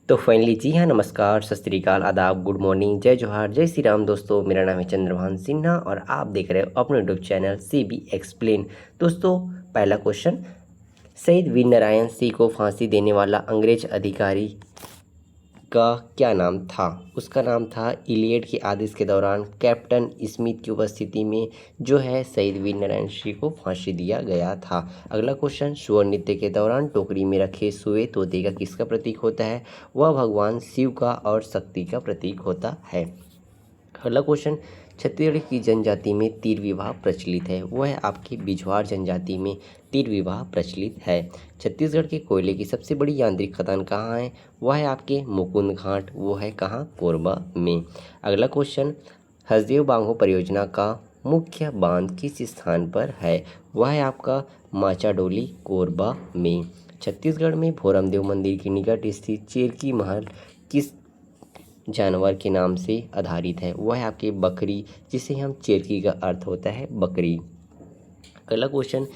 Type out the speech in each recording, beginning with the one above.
तो फाइनली जी हाँ, नमस्कार, सत श्री अकाल, आदाब, गुड मॉर्निंग, जय जोहार, जय श्री राम दोस्तों। मेरा नाम है चंद्रभान सिन्हा और आप देख रहे हो अपने यूट्यूब चैनल CB एक्सप्लेन। दोस्तों, पहला क्वेश्चन, शहीद वीर नारायण सिंह को फांसी देने वाला अंग्रेज अधिकारी का क्या नाम था? उसका नाम था इलियट के आदेश के दौरान कैप्टन स्मिथ की उपस्थिति में जो है शहीद वीर नारायण सिंह को फांसी दिया गया था। अगला क्वेश्चन, स्वर्ण नृत्य के दौरान टोकरी में रखे सोए तोते का किसका प्रतीक होता है? वह भगवान शिव का और शक्ति का प्रतीक होता है। अगला क्वेश्चन, छत्तीसगढ़ की जनजाति में तीर विवाह प्रचलित है, वह है आपकी बिझवार जनजाति में तीर विवाह प्रचलित है। छत्तीसगढ़ के कोयले की सबसे बड़ी यांत्रिक खदान कहाँ है? वह है आपके मुकुंद घाट, वो है कहाँ? कोरबा में। अगला क्वेश्चन, हसदेव बांगो परियोजना का मुख्य बांध किस स्थान पर है? वह है आपका माचाडोली, कोरबा में। छत्तीसगढ़ में भोरमदेव मंदिर के निकट स्थित चेरकी महल किस जानवर के नाम से आधारित है? वह है आपके बकरी, जिसे हम चेरकी का अर्थ होता है बकरी। अगला क्वेश्चन,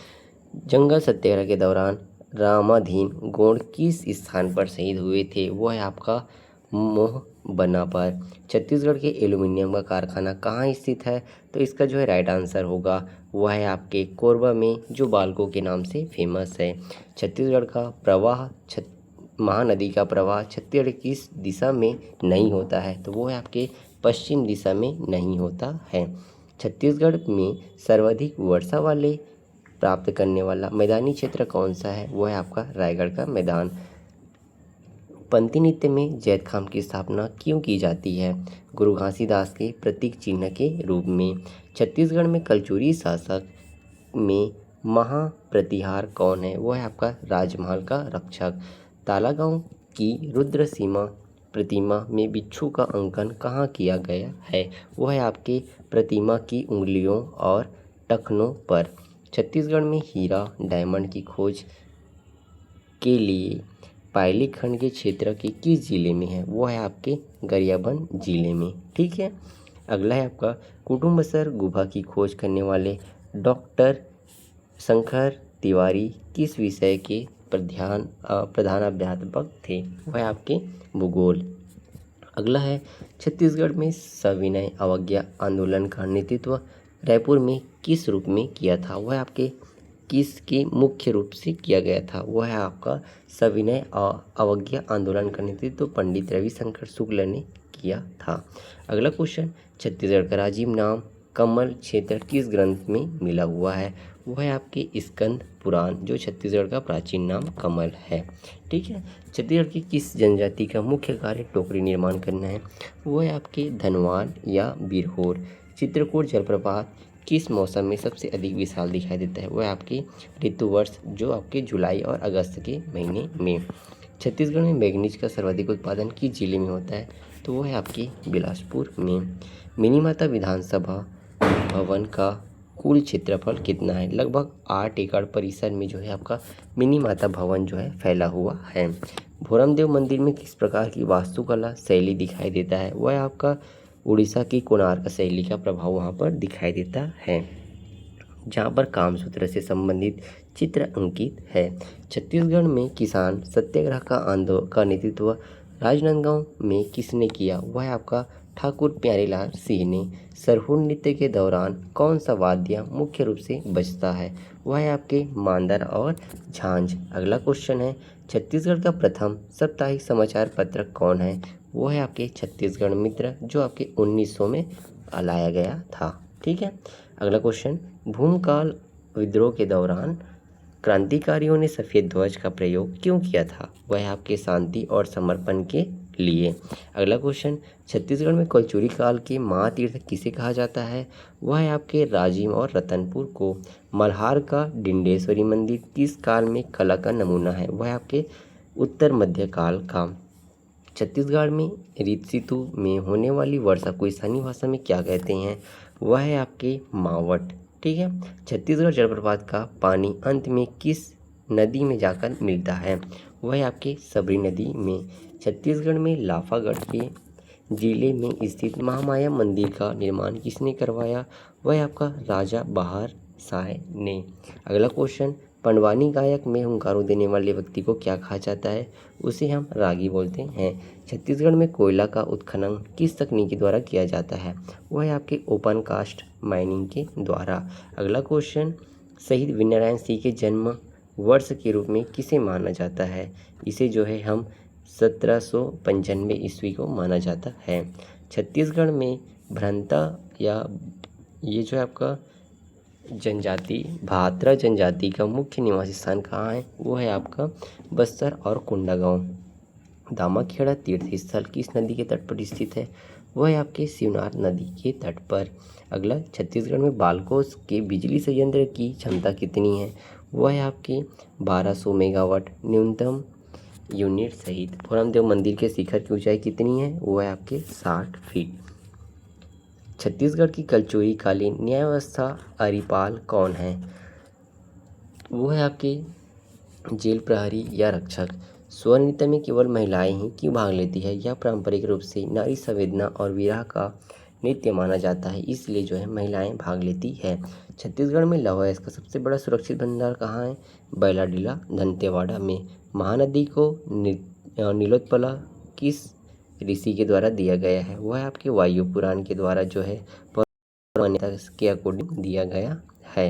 जंगल सत्याग्रह के दौरान रामाधीन गोंड किस स्थान पर शहीद हुए थे? वह है आपका मोहबना पर। छत्तीसगढ़ के एल्यूमिनियम का कारखाना कहाँ स्थित है? तो इसका जो है राइट आंसर होगा वह है आपके कोरबा में, जो बालको के नाम से फेमस है। छत्तीसगढ़ का प्रवाह महानदी का प्रवाह छत्तीसगढ़ किस दिशा में नहीं होता है? तो वो है आपके पश्चिम दिशा में नहीं होता है। छत्तीसगढ़ में सर्वाधिक वर्षा वाले प्राप्त करने वाला मैदानी क्षेत्र कौन सा है? वो है आपका रायगढ़ का मैदान। पंथी नृत्य में जैत खाम की स्थापना क्यों की जाती है? गुरु घासीदास के प्रतीक चिन्ह के रूप में। छत्तीसगढ़ में कलचुरी शासक में महाप्रतिहार कौन है? वो है आपका राजमहल का रक्षक। तालागांव की रुद्र सीमा प्रतिमा में बिच्छू का अंकन कहाँ किया गया है? वो है आपके प्रतिमा की उंगलियों और टखनों पर। छत्तीसगढ़ में हीरा डायमंड की खोज के लिए पायली खंड के क्षेत्र के किस जिले में है? वो है आपके गरियाबंद जिले में। ठीक है। अगला है आपका, कुटुम्बसर गुफा की खोज करने वाले डॉक्टर शंकर तिवारी किस विषय के प्रधान अध्यापक थे? वह आपके भूगोल। अगला है, छत्तीसगढ़ में सविनय अवज्ञा आंदोलन का नेतृत्व रायपुर में किस रूप में किया था? वह आपके किसके मुख्य रूप से किया गया था? वह है आपका सविनय अवज्ञा आंदोलन का नेतृत्व पंडित रविशंकर शुक्ल ने किया था। अगला क्वेश्चन, छत्तीसगढ़ का राजीव नाम कमल क्षेत्र किस ग्रंथ में मिला हुआ है? वह है आपके स्कंद पुराण, जो छत्तीसगढ़ का प्राचीन नाम कमल है। ठीक है। छत्तीसगढ़ की किस जनजाति का मुख्य कार्य टोकरी निर्माण करना है? वह है आपके धनवान या बिरहोर। चित्रकूट जलप्रपात किस मौसम में सबसे अधिक विशाल दिखाई देता है? वह आपके ऋतु वर्ष, जो आपके जुलाई और अगस्त के महीने में। छत्तीसगढ़ में मैग्नीज का सर्वाधिक उत्पादन किस जिले में होता है? तो वह है आपके बिलासपुर में। मिनीमाता विधानसभा भवन का कुल क्षेत्रफल कितना है? लगभग 8 एकड़ परिसर में जो है आपका मिनी माता भवन जो है फैला हुआ है। भोरमदेव मंदिर में किस प्रकार की वास्तुकला शैली दिखाई देता है? वह आपका उड़ीसा की कोणार्क शैली का प्रभाव वहाँ पर दिखाई देता है, जहाँ पर कामसूत्र से संबंधित चित्र अंकित है। छत्तीसगढ़ में किसान सत्याग्रह का नेतृत्व राजनांदगांव में किसने किया? वह आपका ठाकुर प्यारेलाल सिंह ने। सरहुल नृत्य के दौरान कौन सा वाद्य मुख्य रूप से बजता है? वह है आपके मांदर और झांझ। अगला क्वेश्चन है, छत्तीसगढ़ का प्रथम साप्ताहिक समाचार पत्र कौन है? वो है आपके छत्तीसगढ़ मित्र, जो आपके 1900 में लाया गया था। ठीक है। अगला क्वेश्चन, भूमकाल विद्रोह के दौरान क्रांतिकारियों ने सफ़ेद ध्वज का प्रयोग क्यों किया था? वह आपके शांति और समर्पण के लिए। अगला क्वेश्चन, छत्तीसगढ़ में कलचुरी काल के महातीर्थ किसे कहा जाता है? वह है आपके राजिम और रतनपुर को। मल्हार का डिंडेश्वरी मंदिर किस काल में कला का नमूना है? वह आपके उत्तर मध्य काल का। छत्तीसगढ़ में ऋतु में होने वाली वर्षा को स्थानीय भाषा में क्या कहते हैं? वह है आपके मावट। ठीक है। छत्तीसगढ़ जलप्रपात का पानी अंत में किस नदी में जाकर मिलता है? वह है आपके सबरी नदी में। छत्तीसगढ़ में लाफागढ़ के जिले में स्थित महामाया मंदिर का निर्माण किसने करवाया? वह आपका राजा बहार शाह ने। अगला क्वेश्चन, पंडवानी गायक में हुंकारों देने वाले व्यक्ति को क्या कहा जाता है? उसे हम रागी बोलते हैं। छत्तीसगढ़ में कोयला का उत्खनन किस तकनीक द्वारा किया जाता है? वह है आपके ओपन कास्ट माइनिंग के द्वारा। अगला क्वेश्चन, शहीद वीरनारायण सिंह के जन्म वर्ष के रूप में किसे माना जाता है? इसे जो है हम 1795 ईस्वी को माना जाता है। छत्तीसगढ़ में भ्रंता या ये जो है आपका जनजाति भात्रा जनजाति का मुख्य निवासी स्थान कहाँ है? वो है आपका बस्तर और कोंडागांव। दामाखेड़ा तीर्थ स्थल किस नदी के तट पर स्थित है? वह है आपके शिवनाथ नदी के तट पर। अगला, छत्तीसगढ़ में बालको के बिजली संयंत्र की क्षमता कितनी है? वह है आपकी 1200 मेगावाट न्यूनतम यूनिट सहित। भोरमदेव मंदिर के शिखर की ऊंचाई कितनी है? वह है आपके 60 फीट। छत्तीसगढ़ की कलचुरी कालीन न्याय व्यवस्था अरिपाल कौन है? वो है आपके जेल प्रहरी या रक्षक। स्वर्ण नृत्य में केवल महिलाएं ही क्यों भाग लेती है? यह पारंपरिक रूप से नारी संवेदना और विरह का नृत्य माना जाता है, इसलिए जो है महिलाएं भाग लेती है। छत्तीसगढ़ में लौह अयस्क का सबसे बड़ा सुरक्षित भंडार कहाँ है? बैलाडीला दंतेवाड़ा में। महानदी को नीलोत्पला किस ऋषि के द्वारा दिया गया है? वह है आपके वायु पुराण के द्वारा जो है मान्यता के अकॉर्डिंग दिया गया है।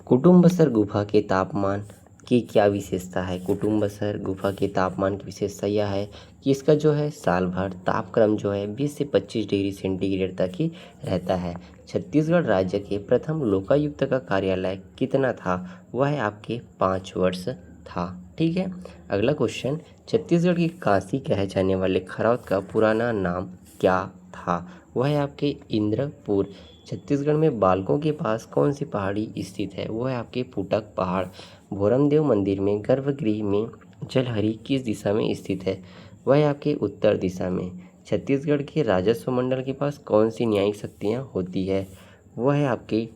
कुटुम्बसर गुफा के तापमान की क्या विशेषता है? कुटुम्बसर गुफा के तापमान की विशेषता यह है कि इसका जो है साल भर तापक्रम जो है 20 से 25 डिग्री सेंटीग्रेड तक ही रहता है। छत्तीसगढ़ राज्य के प्रथम लोकायुक्त का कार्यालय कितना था? वह है आपके 5 वर्ष था। ठीक है। अगला क्वेश्चन, छत्तीसगढ़ की काशी कहे जाने वाले खरौत का पुराना नाम क्या था? वह है आपके इंद्रपुर। छत्तीसगढ़ में बालकों के पास कौन सी पहाड़ी स्थित है? वह है आपके फुटक पहाड़। भोरमदेव मंदिर में गर्भगृह में जलहरी किस दिशा में स्थित है? वह है आपके उत्तर दिशा में। छत्तीसगढ़ के राजस्व मंडल के पास कौन सी न्यायिक शक्तियाँ होती है? वह है आपके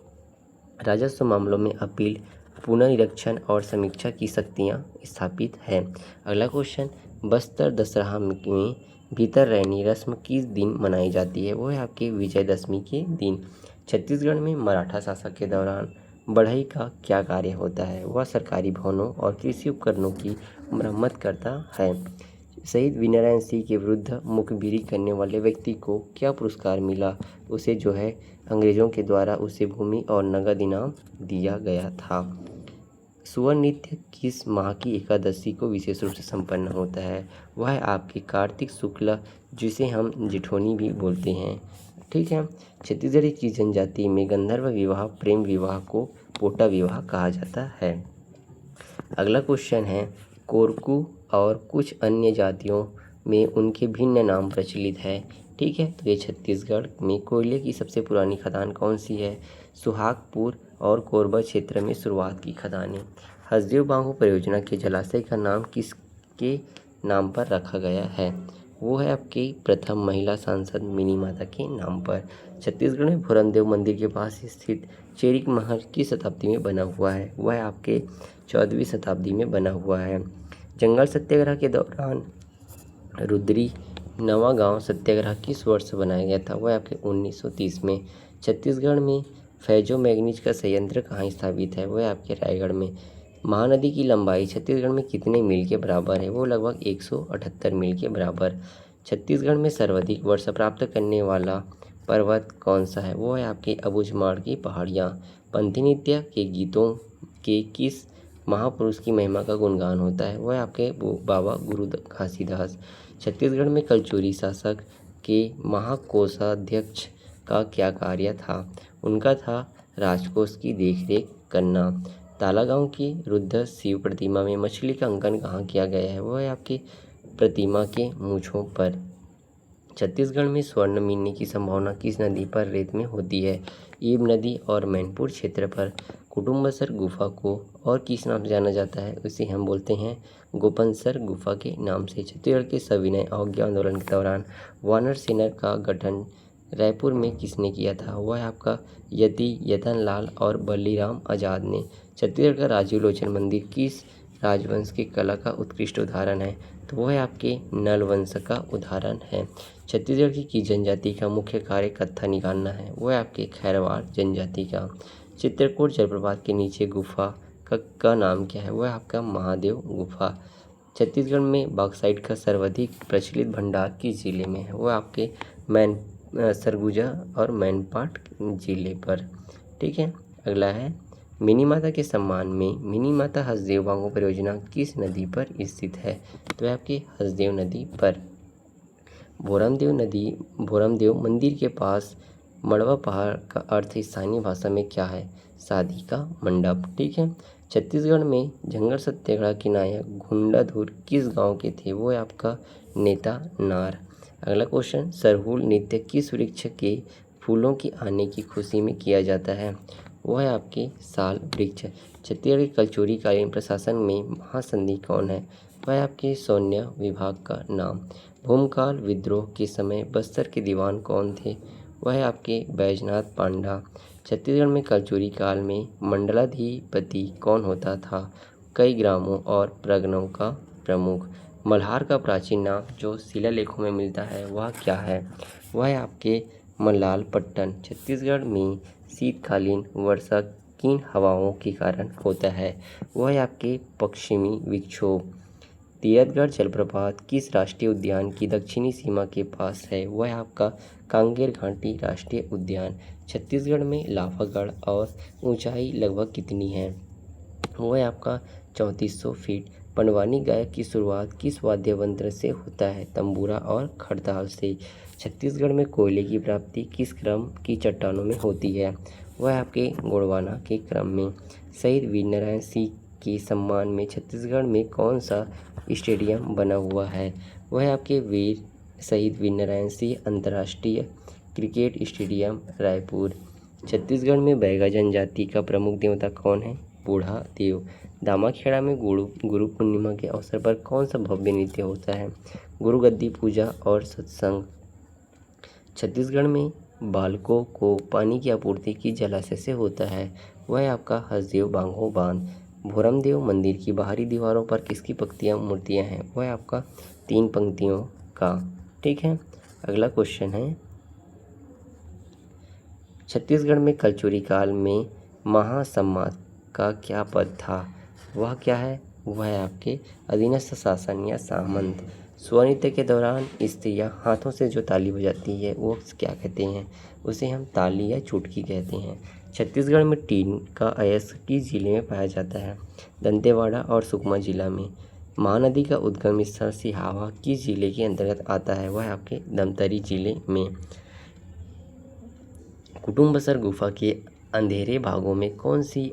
राजस्व मामलों में अपील, पुनर्निरीक्षण और समीक्षा की शक्तियाँ स्थापित है। अगला क्वेश्चन, बस्तर दशहरा में भीतर रहनी रस्म किस दिन मनाई जाती है? वो है आपके विजयदशमी के दिन। छत्तीसगढ़ में मराठा शासक के दौरान बढ़ई का क्या कार्य होता है? वह सरकारी भवनों और कृषि उपकरणों की मरम्मत करता है। शहीद वीरनारायण सिंह के विरुद्ध मुखबिरी करने वाले व्यक्ति को क्या पुरस्कार मिला? उसे जो है अंग्रेजों के द्वारा उसे भूमि और नगद इनाम दिया गया था। सुवर्ण नृत्य किस माह की एकादशी को विशेष रूप से संपन्न होता है? वह है आपके कार्तिक शुक्ल, जिसे हम जेठोनी भी बोलते हैं। ठीक है। छत्तीसगढ़ की जनजाति में गंधर्व विवाह प्रेम विवाह को पोटा विवाह कहा जाता है। अगला क्वेश्चन है, कोरकू और कुछ अन्य जातियों में उनके भिन्न नाम प्रचलित है। ठीक है। तो ये छत्तीसगढ़ में कोयले की सबसे पुरानी खदान कौन सी है? सुहागपुर और कोरबा क्षेत्र में शुरुआत की खदानें। हसदेव बांगो परियोजना के जलाशय का नाम किसके नाम पर रखा गया है? वो है आपकी प्रथम महिला सांसद मिनी माता के नाम पर। छत्तीसगढ़ में भोरमदेव मंदिर के पास स्थित चेरिक महल किस शताब्दी में बना हुआ है? वह आपके 14वीं शताब्दी में बना हुआ है। जंगल सत्याग्रह के दौरान रुद्री नवागांव सत्याग्रह किस वर्ष बनाया गया था? वह आपके 1930 में। छत्तीसगढ़ में फैजो मैग्नीज का संयंत्र कहाँ स्थापित है? वह आपके रायगढ़ में। महानदी की लंबाई छत्तीसगढ़ में कितने मील के बराबर है? वो लगभग 178 मील के बराबर। छत्तीसगढ़ में सर्वाधिक वर्षा प्राप्त करने वाला पर्वत कौन सा है? वो है आपके अबूझमाड़ की पहाड़ियाँ। पंथी नृत्य के गीतों के किस महापुरुष की महिमा का गुणगान होता है? वह आपके बाबा गुरु घासीदास। छत्तीसगढ़ में कलचुरी शासक के महाकोषाध्यक्ष का क्या कार्य था? उनका था राजकोष की देखरेख करना। तालागांव की रुद्र शिव प्रतिमा में मछली का अंकन कहाँ किया गया है? वह है आपकी प्रतिमा के मूंछों पर। छत्तीसगढ़ में स्वर्ण मिलने की संभावना किस नदी पर रेत में होती है? ईब नदी और मैनपुर क्षेत्र पर। कुटुम्बसर गुफा को और किस नाम से जाना जाता है? उसे हम बोलते हैं गोपनसर गुफा के नाम से। छत्तीसगढ़ के सविनय अवज्ञा आंदोलन के दौरान वानर सेना का गठन रायपुर में किसने किया था? वह है आपका यति यतन लाल और बलीराम आजाद ने। छत्तीसगढ़ का राजीव लोचन मंदिर किस राजवंश की कला का उत्कृष्ट उदाहरण है? तो वह आपके नल वंश का उदाहरण है। छत्तीसगढ़ की जनजाति का मुख्य कार्य कत्था निकालना है। वह आपके खैरवाड़ जनजाति का। चित्रकूट जलप्रपात के नीचे गुफा का नाम क्या है? वो है आपका महादेव गुफा। छत्तीसगढ़ में बॉक्साइट का सर्वाधिक प्रचलित भंडार किस जिले में है? वो आपके सरगुजा और मैनपाट जिले पर। ठीक है। अगला है, मिनी माता के सम्मान में मिनी माता हसदेव बांगो परियोजना किस नदी पर स्थित है? तो है आपकी हसदेव नदी पर। भोरमदेव मंदिर के पास मड़वा पहाड़ का अर्थ स्थानीय भाषा में क्या है? शादी का मंडप। ठीक है। छत्तीसगढ़ में जंगल सत्याग्रह के नायक घुंडाधुर किस गांव के थे? वो है आपका नेता नार। अगला क्वेश्चन, सरहुल नृत्य किस वृक्ष के फूलों की आने की खुशी में किया जाता है? वो है आपके साल वृक्ष। छत्तीसगढ़ के कलचुरीकालीन प्रशासन में महासंधि कौन है? वह है आपके सैन्य विभाग का नाम। भूमकाल विद्रोह के समय बस्तर के दीवान कौन थे? वह है आपके बैजनाथ पांडा। छत्तीसगढ़ में कलचुरी काल में मंडलाधिपति कौन होता था? कई ग्रामों और परगनों का प्रमुख। मल्हार का प्राचीन नाम जो शिलालेखों में मिलता है वह क्या है? वह है आपके मल्लालपट्टन। छत्तीसगढ़ में शीतकालीन वर्षा किन हवाओं के कारण होता है? वह है आपके पश्चिमी विक्षोभ। तीरथगढ़ जलप्रपात किस राष्ट्रीय उद्यान की दक्षिणी सीमा के पास है? वह है आपका कांगेर घाटी राष्ट्रीय उद्यान। छत्तीसगढ़ में लाफागढ़ और ऊंचाई लगभग कितनी है? वो है आपका 3400 फीट। पंडवानी गायक की शुरुआत किस वाद्य यंत्र से होता है? तंबूरा और खड़ताल से। छत्तीसगढ़ में कोयले की प्राप्ति किस क्रम की चट्टानों में होती है? वह आपके गोंडवाना के क्रम में। शहीद वीरनारायण सिंह के सम्मान में छत्तीसगढ़ में कौन सा स्टेडियम बना हुआ है? वह आपके वीर शहीद वीरनारायण सिंह अंतर्राष्ट्रीय क्रिकेट स्टेडियम रायपुर। छत्तीसगढ़ में बैगा जनजाति का प्रमुख देवता कौन है? बूढ़ा देव। दामाखेड़ा में गुरु पूर्णिमा के अवसर पर कौन सा भव्य नृत्य होता है? गुरुगद्दी पूजा और सत्संग। छत्तीसगढ़ में बालकों को पानी की आपूर्ति किस जलाशय से होता है? वह आपका हसदेव बांगो बांध। भोरमदेव मंदिर की बाहरी दीवारों पर किसकी मूर्तियां हैं? वह आपका 3 पंक्तियों का। ठीक है। अगला क्वेश्चन है, छत्तीसगढ़ में कलचुरी काल में महासम्राट का क्या पद था? वह क्या है? वह है आपके अधीनस्थ शासन या सामंत। स्वनृत्य के दौरान स्त्रियां हाथों से जो ताली बजाती है वो क्या कहते हैं? उसे हम ताली या चुटकी कहते हैं। छत्तीसगढ़ में टीन का अयस्क किस जिले में पाया जाता है? दंतेवाड़ा और सुकमा जिला में। महानदी का उद्गम स्थल सिहावा किस जिले के अंतर्गत आता है? वह आपके धमतरी जिले में। कुटुम्बसर गुफा के अंधेरे भागों में कौन सी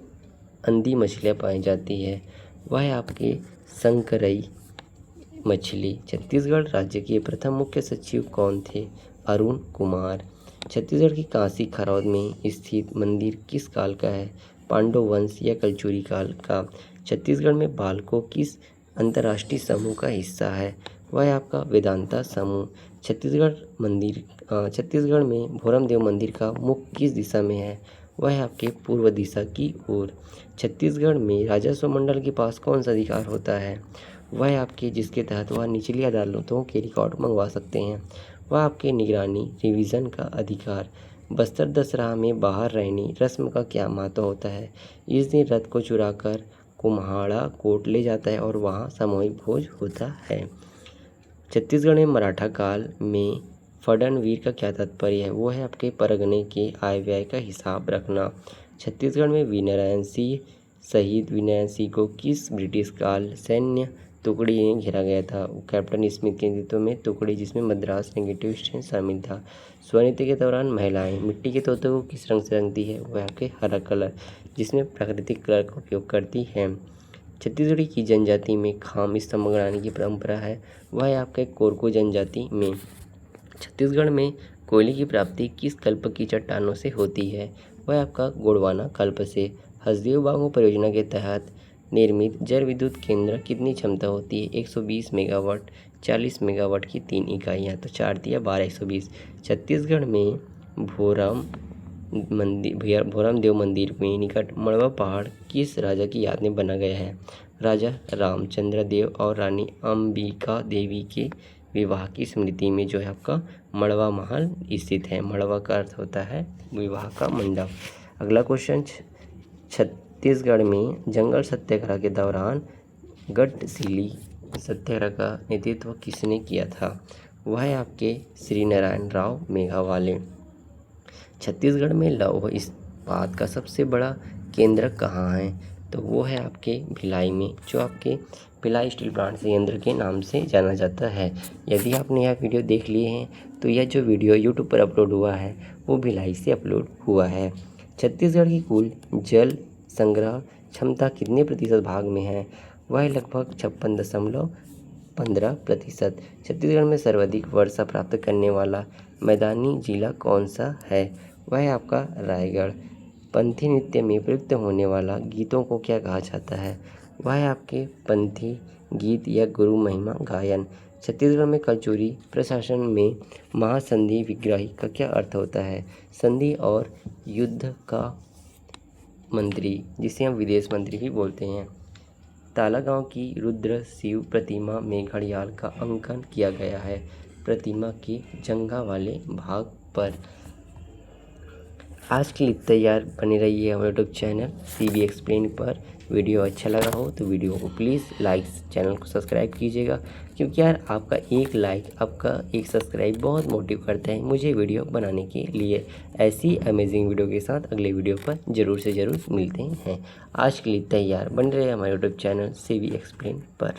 अंधी मछलियाँ पाई जाती है? वह आपके संकरई मछली। छत्तीसगढ़ राज्य के प्रथम मुख्य सचिव कौन थे? अरुण कुमार। छत्तीसगढ़ की कांसी खरौद में स्थित मंदिर किस काल का है? पांडव वंश या कलचुरी काल का। छत्तीसगढ़ में बालकों किस अंतर्राष्ट्रीय समूह का हिस्सा है? वह आपका वेदांता समूह। छत्तीसगढ़ में भोरमदेव मंदिर का मुख किस दिशा में है? वह आपके पूर्व दिशा की ओर। छत्तीसगढ़ में राजस्व मंडल के पास कौन सा अधिकार होता है? वह आपके जिसके तहत वह निचली अदालतों के रिकॉर्ड मंगवा सकते हैं। वह आपके निगरानी रिवीजन का अधिकार। बस्तर दशहरा में बाहर रहने रस्म का क्या महत्व होता है? इस दिन रथ को चुराकर कुम्हाड़ा कोट ले जाता है और वहाँ सामूहिक भोज होता है। छत्तीसगढ़ में मराठा काल में फडणवीर का क्या तात्पर्य है? वो है आपके परगने के आय व्यय का हिसाब रखना। छत्तीसगढ़ में शहीद वीरनारायण सिंह को किस ब्रिटिश काल सैन्य टुकड़ी ने घेरा गया था? कैप्टन स्मिथ के नेतृत्व में टुकड़ी जिसमें मद्रास नेगेटिव स्ट्रेंथ शामिल था। स्वनृत्य के दौरान महिलाएं मिट्टी के तोते को किस रंग से रंगती है? वह आपके हरा कलर जिसमें प्राकृतिक कलर का उपयोग करती है। छत्तीसगढ़ की जनजाति में खाम स्तंभ गड़ाने की परंपरा है। वह आपके कोरको जनजाति में। छत्तीसगढ़ में कोयले की प्राप्ति किस कल्प की चट्टानों से होती है? वह आपका गोंडवाना कल्प से। हसदेव बांगो परियोजना के तहत निर्मित जल विद्युत केंद्र कितनी क्षमता होती है? 120 मेगावाट, 40 मेगावाट की 3 इकाइयाँ, तो 4 दिया 12 120। छत्तीसगढ़ में भोरमदेव मंदिर में निकट मड़वा पहाड़ किस राजा की याद में बना गया है? राजा रामचंद्र देव और रानी अंबिका देवी के विवाह की स्मृति में जो है आपका मड़वा महल स्थित है। मड़वा का अर्थ होता है विवाह का मंडप। अगला क्वेश्चन, छत्तीसगढ़ में जंगल सत्याग्रह के दौरान गढ़चिली सत्याग्रह का नेतृत्व किसने किया था? वह है आपके श्री नारायण राव मेघावाले। छत्तीसगढ़ में लौह इस्पात का सबसे बड़ा केंद्र कहाँ है? तो वो है आपके भिलाई में, जो आपके भिलाई स्टील प्लांट संयंत्र के नाम से जाना जाता है। यदि आपने यह वीडियो देख लिए हैं तो यह जो वीडियो यूट्यूब पर अपलोड हुआ है वो भिलाई से अपलोड हुआ है। छत्तीसगढ़ की कुल जल संग्रह क्षमता कितने प्रतिशत भाग में है? वह लगभग 56.15%। छत्तीसगढ़ में सर्वाधिक वर्षा प्राप्त करने वाला मैदानी जिला कौन सा है? वह है आपका रायगढ़। पंथी नृत्य में प्रयुक्त होने वाला गीतों को क्या कहा जाता है? वह है आपके पंथी गीत या गुरु महिमा गायन। छत्तीसगढ़ में कलचुरी प्रशासन में महासंधि विग्रही का क्या अर्थ होता है? संधि और युद्ध का मंत्री, जिसे हम विदेश मंत्री भी बोलते हैं। तालागांव की रुद्र शिव प्रतिमा में घड़ियाल का अंकन किया गया है प्रतिमा के जंघा वाले भाग पर। आज के लिए तैयार बने रहिए हमारे यूट्यूब चैनल CB एक्सप्लेन पर। वीडियो अच्छा लगा हो तो वीडियो को प्लीज़ लाइक, चैनल को सब्सक्राइब कीजिएगा, क्योंकि यार आपका एक लाइक, आपका एक सब्सक्राइब बहुत मोटिव करता है मुझे वीडियो बनाने के लिए। ऐसी अमेजिंग वीडियो के साथ अगले वीडियो पर ज़रूर से ज़रूर मिलते हैं। आज के लिए तैयार बने रहे हमारे यूट्यूब चैनल CB एक्सप्लेन पर।